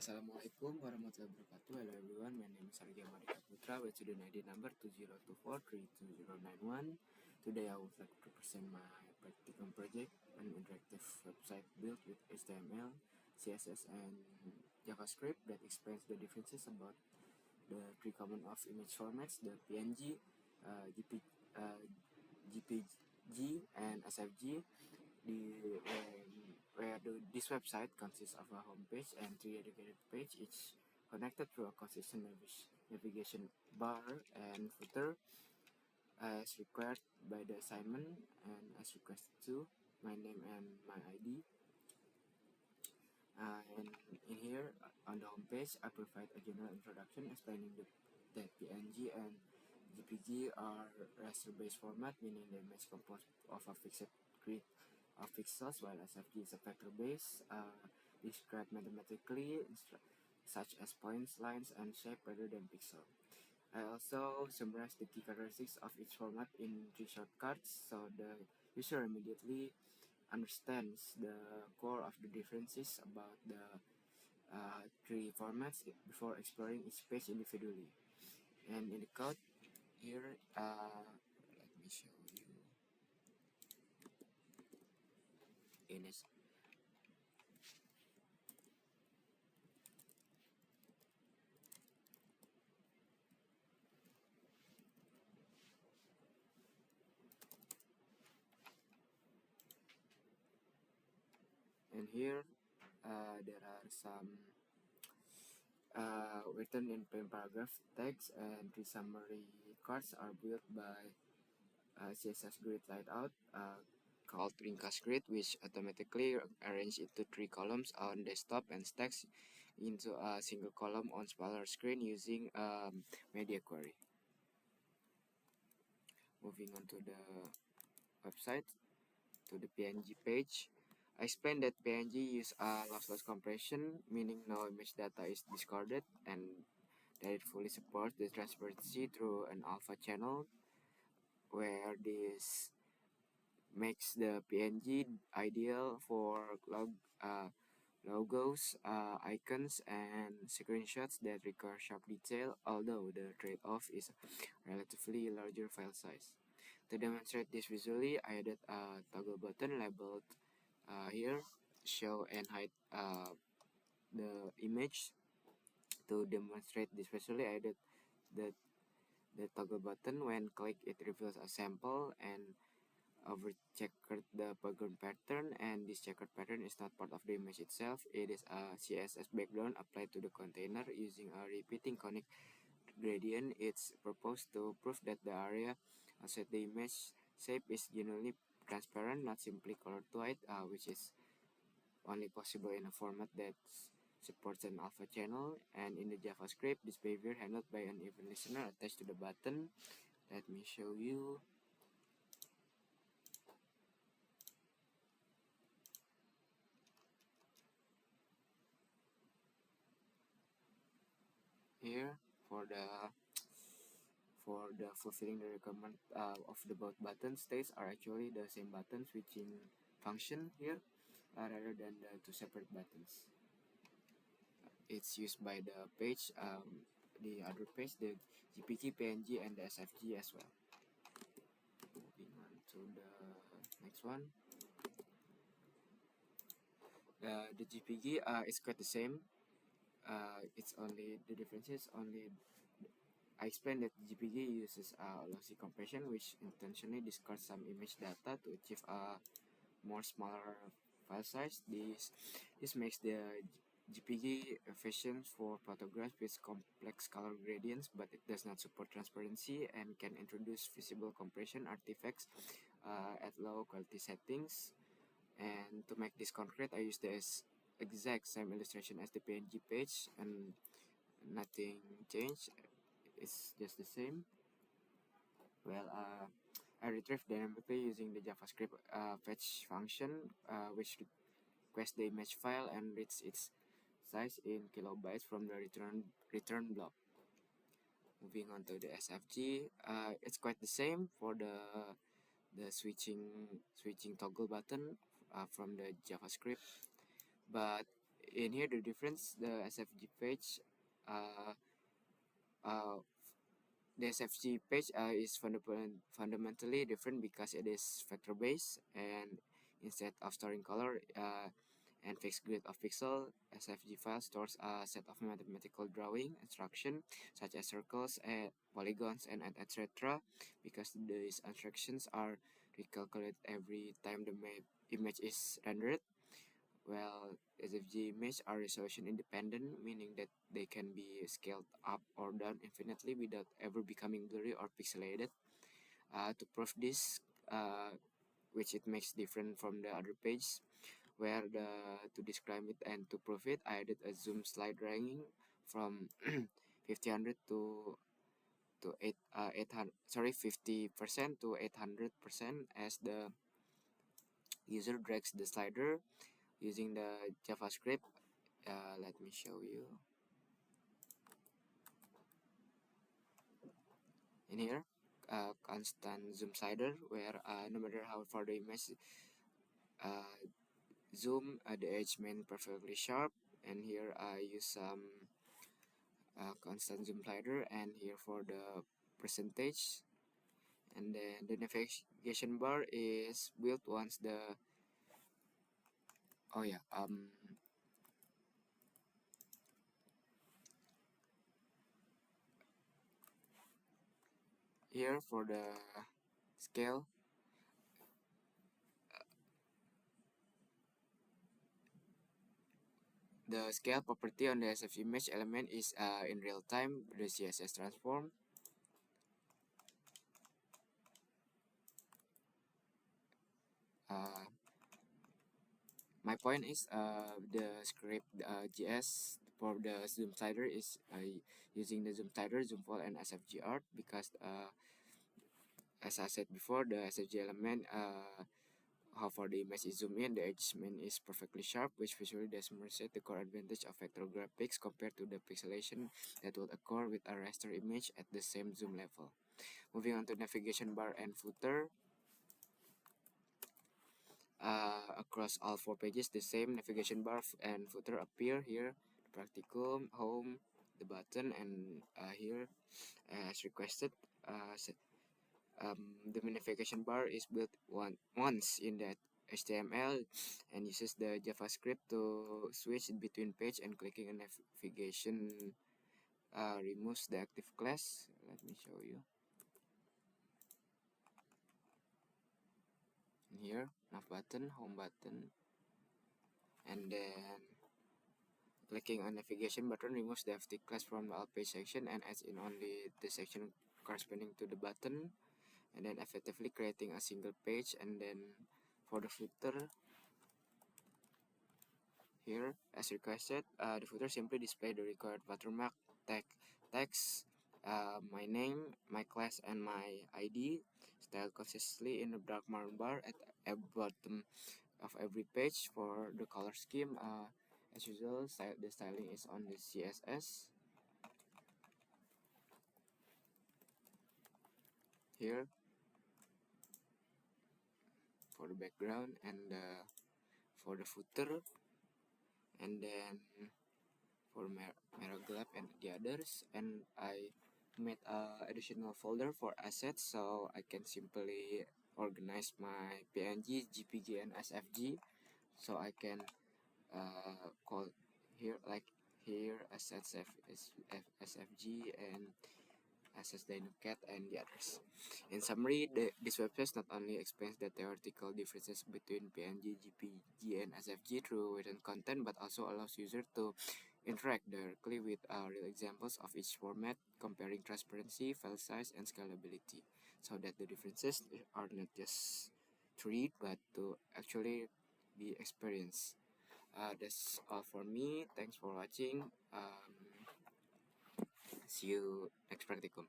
Assalamualaikum warahmatullahi wabarakatuh. Hello everyone, my name is Argya Madika Putra with student ID number 202432091. Today I would like to present my practicum project, an interactive website built with HTML, CSS and JavaScript that explains the differences about the three common of image formats, the PNG, JPG and SFG. This website consists of a home page and three dedicated pages, each connected through a consistent navigation bar and footer as required by the assignment and as requested to my name and my ID. And in here on the home page, I provide a general introduction explaining that PNG and JPG are raster-based format, meaning the image composed of a fixed grid of pixels, while SFG is a vector-based, described mathematically, such as points, lines, and shape rather than pixel. I also summarize the key characteristics of each format in 3 shortcuts, so the user immediately understands the core of the differences about the three formats before exploring each page individually. And in the code here, let me show you in this. And here there are some written in plain paragraph text, and the summary cards are built by CSS grid layout called Ringcast Grid, which automatically arrange into 3 columns on desktop and stacks into a single column on smaller screen using media query. Moving on to the website, to the PNG page, I explained that PNG use a lossless compression, meaning no image data is discarded, and that it fully supports the transparency through an alpha channel, where this makes the PNG ideal for logos, icons, and screenshots that require sharp detail, although the trade-off is a relatively larger file size. To demonstrate this visually, I added a toggle button labeled here, show and hide the image. To demonstrate this visually, I added the toggle button. When clicked, it reveals a sample and over-checkered the background pattern, and this checkered pattern is not part of the image itself. It is a CSS background applied to the container using a repeating conic gradient. It's proposed to prove that the area outside the image shape is genuinely transparent, not simply colored white, which is only possible in a format that supports an alpha channel. And in the JavaScript, this behavior handled by an event listener attached to the button. Let me show you. Here for the fulfilling the requirement of the both button states are actually the same button switching function here, rather than the two separate buttons. It's used by the page, the other page, the JPG, PNG, and the SFG as well. Moving on to the next one. The JPG is quite the same. It's only the difference is only I explained that JPG uses lossy compression, which intentionally discards some image data to achieve a more smaller file size. This makes the JPG efficient for photographs with complex color gradients, but it does not support transparency and can introduce visible compression artifacts at low quality settings. And to make this concrete, I use this exact same illustration as the PNG page, and nothing changed. It's just the same. Well, I retrieve dynamically using the JavaScript fetch function, which requests the image file and reads its size in kilobytes from the return block. Moving on to the SFG, it's quite the same for the switching toggle button from the JavaScript, but in here the difference, the SFG page, uh, uh, the SFG page is fundamentally different because it is vector based, and instead of storing color and fixed grid of pixel, SFG file stores a set of mathematical drawing instructions such as circles and polygons and etc. Because these instructions are recalculated every time the image is rendered. Well, SFG images are resolution independent, meaning that they can be scaled up or down infinitely without ever becoming blurry or pixelated. To prove this, which it makes different from the other page, where to describe it and to prove it, I added a zoom slide ranking from 5000 to 800, sorry, 50% to 800% as the user drags the slider using the JavaScript. Let me show you in here. Constant zoom slider, where no matter how far the image uh, zoom, the edge remain perfectly sharp. And here I use some constant zoom slider, and here for the percentage. And then the navigation bar is built once the, oh yeah, here for the scale, the scale property on the SF image element is in real time the CSS transform. Uh, my point is the script JS for the zoom slider is using the zoom slider, zoom fall, and SFG art because as I said before, the SFG element how far the image is zoomed in, the edgement is perfectly sharp, which visually demonstrates the core advantage of vector graphics compared to the pixelation that would occur with a raster image at the same zoom level. Moving on to navigation bar and footer. Across all 4 pages, the same navigation bar and footer appear here. The practicum, home, the button, and here as requested. The navigation bar is built once in that HTML and uses the JavaScript to switch between page, and clicking a navigation removes the active class. Let me show you. And here, nav button, home button, and then clicking on navigation button removes the active class from the all page section and adds in only the section corresponding to the button, and then effectively creating a single page. And then for the footer, here, as requested, the footer simply display the required watermark text, my name, my class, and my ID, styled consistently in the dark margin bar at the bottom of every page. For the color scheme, as usual, the styling is on the CSS. Here, for the background and for the footer, and then for Meroglab and the others, and I made a additional folder for assets so I can simply organize my PNG, GPG, and SFG, so I can call here like here assets SFG and Access Dinocat and the others. In summary, this website not only explains the theoretical differences between PNG, GPG, and SFG through written content, but also allows users to interact directly with real examples of each format, comparing transparency, file size, and scalability, so that the differences are not just to read, but to actually be experienced. That's all for me. Thanks for watching. See you next practicum.